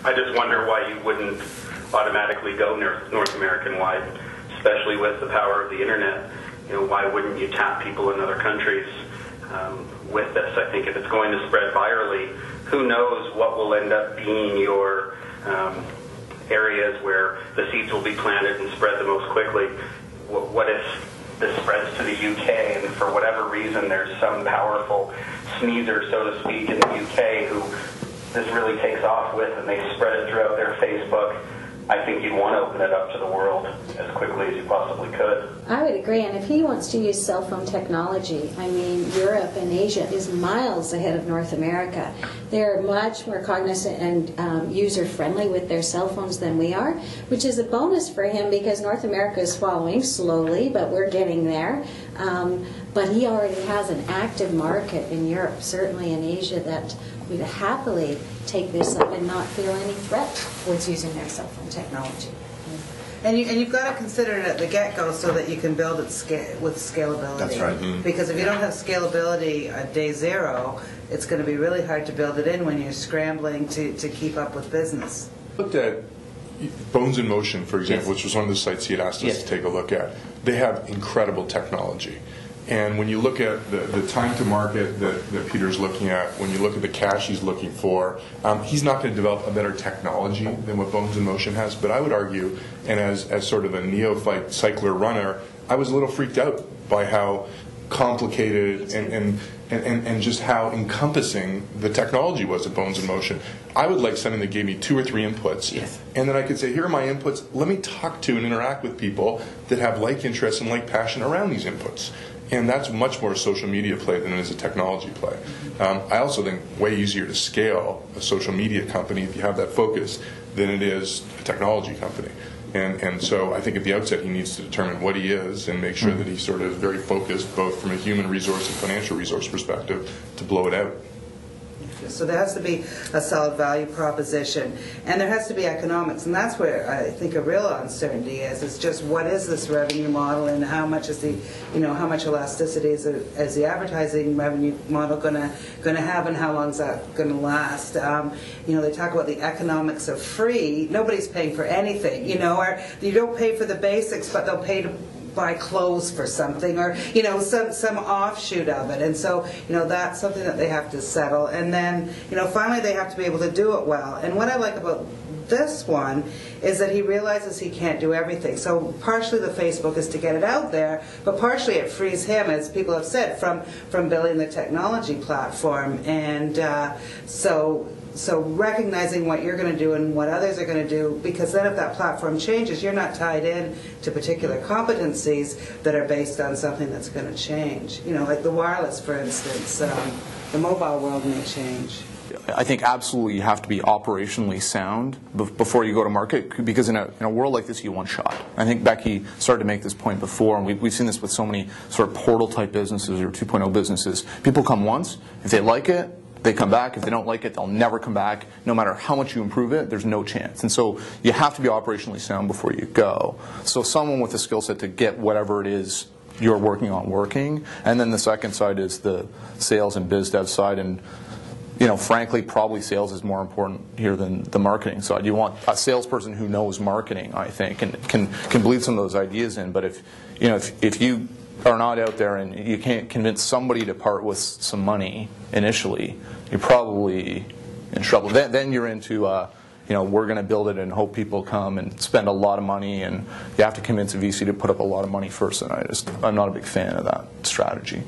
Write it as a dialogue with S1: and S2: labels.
S1: I just wonder why you wouldn't automatically go North American-wide, especially with the power of the internet. You know, why wouldn't you tap people in other countries with this? I think if it's going to spread virally, who knows what will end up being your areas where the seeds will be planted and spread the most quickly. What if this spreads to the UK and for whatever reason there's some powerful sneezer, so to speak, in the UK who this really takes off with and they spread it throughout their Facebook? I think you'd want to open it up to the world as quickly as you possibly could.
S2: I would agree, and if he wants to use cell phone technology, I mean, Europe and Asia is miles ahead of North America. They're much more cognizant and user-friendly with their cell phones than we are, which is a bonus for him because North America is following slowly, but we're getting there. But he already has an active market in Europe, certainly in Asia, that would happily take this up and not feel any threat towards using their cell phone technology.
S3: And you've got to consider it at the get-go so that you can build it with scalability.
S4: That's right. Mm-hmm.
S3: Because if you don't have scalability at day zero, it's going to be really hard to build it in when you're scrambling to keep up with business.
S4: Looked at Bones in Motion, for example, which was one of the sites he had asked us to take a look at. They have incredible technology. And when you look at the time to market that Peter's looking at, when you look at the cash he's looking for, he's not going to develop a better technology than what Bones in Motion has. But I would argue, and as sort of a neophyte cycler runner, I was a little freaked out by how complicated and just how encompassing the technology was at Bones in Motion. I would like something that gave me 2 or 3 inputs, and then I could say, here are my inputs. Let me talk to and interact with people that have like interests and like passion around these inputs. And that's much more a social media play than it is a technology play. I also think way easier to scale a social media company if you have that focus than it is a technology company. And so I think at the outset he needs to determine what he is and make sure that he's sort of very focused both from a human resource and financial resource perspective to blow it out.
S3: So there has to be a solid value proposition, and there has to be economics, and that's where I think a real uncertainty is. It's just what is this revenue model, and how much is the, how much elasticity is the advertising revenue model going to have, and how long is that going to last? They talk about the economics of free. Nobody's paying for anything, or you don't pay for the basics, but they'll pay to buy clothes for something, or some offshoot of it. And so that's something that they have to settle, and then finally they have to be able to do it well. And what I like about this one is that he realizes he can't do everything. So partially the Facebook is to get it out there, but partially it frees him, as people have said, from building the technology platform. And so recognizing what you're going to do and what others are going to do, because then if that platform changes, you're not tied in to particular competencies that are based on something that's going to change. Like the wireless, for instance, the mobile world may change.
S5: I think absolutely you have to be operationally sound before you go to market, because in a world like this you want shot. I think Becky started to make this point before, and we've seen this with so many sort of portal type businesses or 2.0 businesses. People come once, if they like it, they come back. If they don't like it, they'll never come back. No matter how much you improve it, there's no chance. And so you have to be operationally sound before you go. So someone with a skill set to get whatever it is you're working on working. And then the second side is the sales and biz dev side. And frankly, probably sales is more important here than the marketing side. You want a salesperson who knows marketing, I think, and can bleed some of those ideas in. But if you are not out there and you can't convince somebody to part with some money initially, you're probably in trouble. Then you're into, we're going to build it and hope people come and spend a lot of money, and you have to convince a VC to put up a lot of money first. And I'm not a big fan of that strategy.